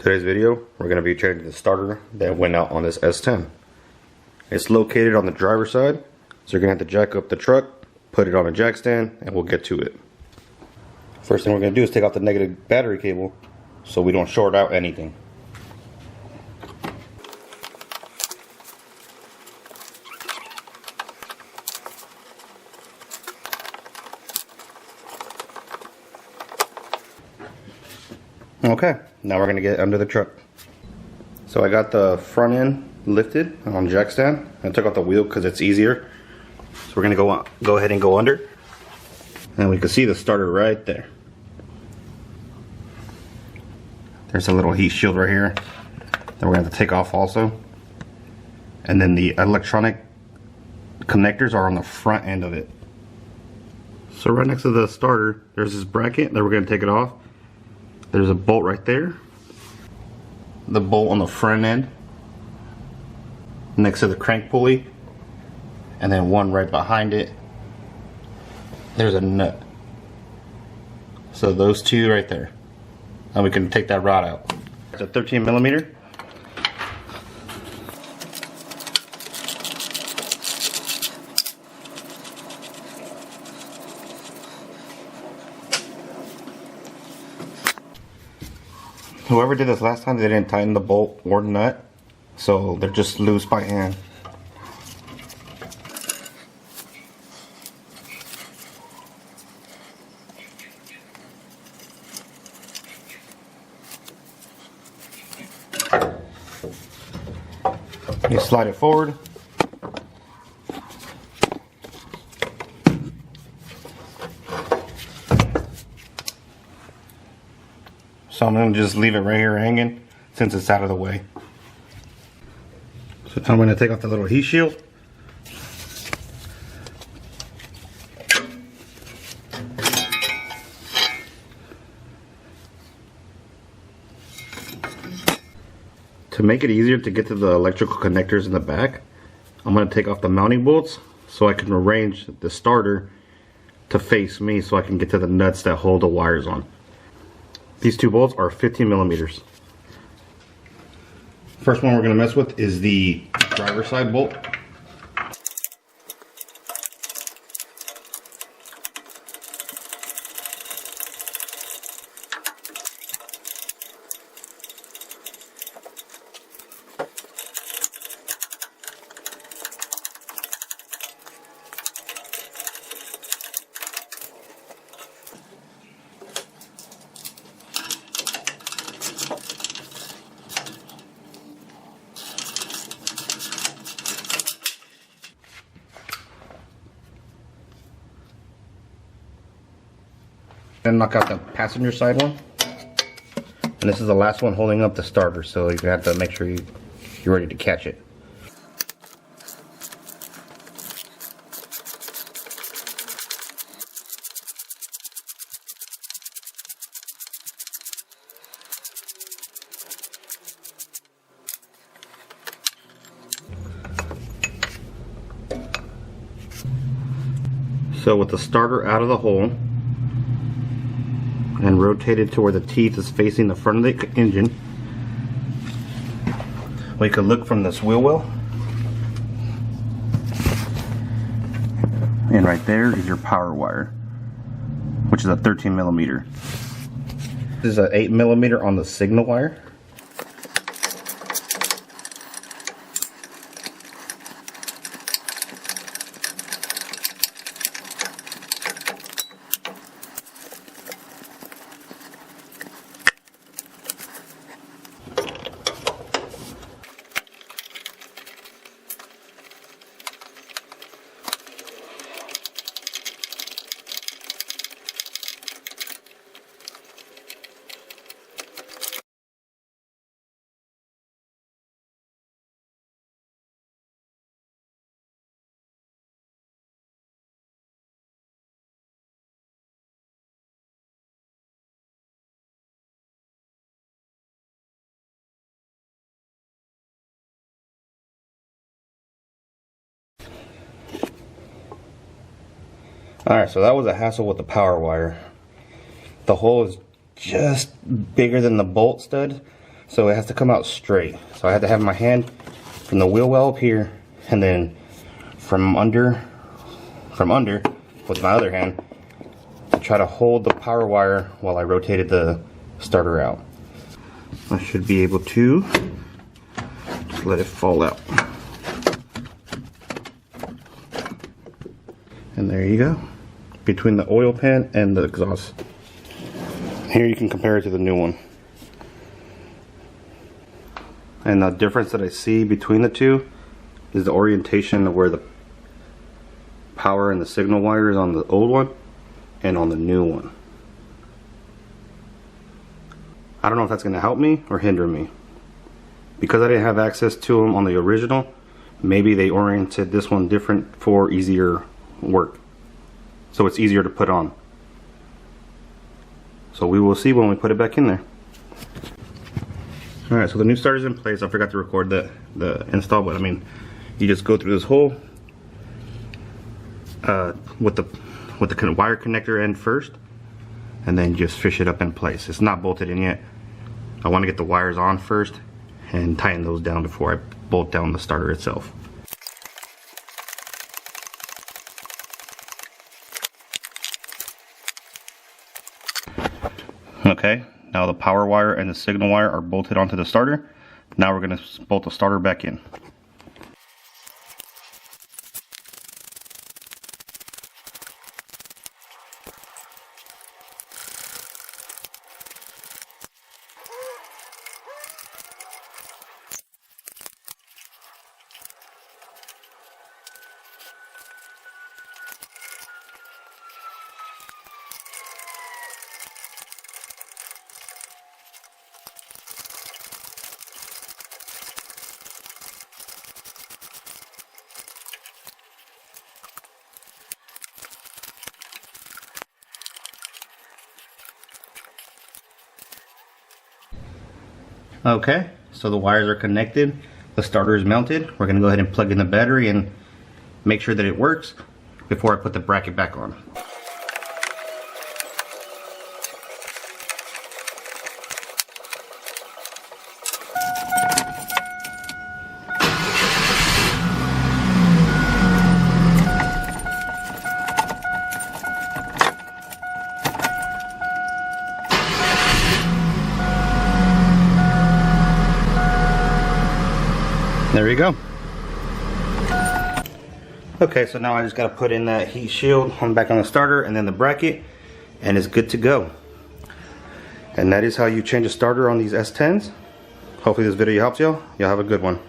Today's video, we're going to be changing the starter that went out on this S10. It's located on the driver's side, so you're going to have to jack up the truck, put it on a jack stand, and we'll get to it. First thing we're going to do is take off the negative battery cable so we don't short out anything. Okay, now we're going to get under the truck. So I got the front end lifted on jack stand. I took out the wheel because it's easier. So we're going to go ahead and go under. And we can see the starter right there. There's a little heat shield right here that we're going to have to take off also. And then the electronic connectors are on the front end of it. So right next to the starter, there's this bracket that we're going to take it off. There's a bolt right there. The bolt on the front end next to the crank pulley, and then one right behind it. There's a nut. So those two right there. And we can take that rod out. It's a 13 millimeter. Whoever did this last time, they didn't tighten the bolt or nut, so they're just loose by hand. You slide it forward. So I'm going to just leave it right here hanging since it's out of the way. So now I'm going to take off the little heat shield. To make it easier to get to the electrical connectors in the back, I'm going to take off the mounting bolts so I can arrange the starter to face me so I can get to the nuts that hold the wires on. These two bolts are 15 millimeters. First one we're going to mess with is the driver's side bolt. Then knock out the passenger side one. And this is the last one holding up the starter, so you have to make sure you're ready to catch it. So with the starter out of the hole and rotated to where the teeth is facing the front of the engine, we could look from this wheel well, and right there is your power wire, which is a 13 millimeter. This is an 8 millimeter on the signal wire. Alright, so that was a hassle with the power wire. The hole is just bigger than the bolt stud, so it has to come out straight. So I had to have my hand from the wheel well up here, and then from under with my other hand to try to hold the power wire while I rotated the starter out. I should be able to just let it fall out. And there you go, between the oil pan and the exhaust. Here you can compare it to the new one. And the difference that I see between the two is the orientation of where the power and the signal wire is on the old one and on the new one. I don't know if that's going to help me or hinder me. Because I didn't have access to them on the original, maybe they oriented this one different for easier work. So it's easier to put on. So we will see when we put it back in there. Alright, so the new starter's in place. I forgot to record the install, but I mean, you just go through this hole with the wire connector end first, and then just fish it up in place. It's not bolted in yet. I want to get the wires on first and tighten those down before I bolt down the starter itself. Okay, now the power wire and the signal wire are bolted onto the starter. Now we're going to bolt the starter back in. Okay, so the wires are connected, the starter is mounted. We're going to go ahead and plug in the battery and make sure that it works before I put the bracket back on. There you go. Okay, so now I just got to put in that heat shield on back on the starter and then the bracket, and it's good to go. And that is how you change a starter on these S10s. Hopefully this video helps y'all. Y'all have a good one.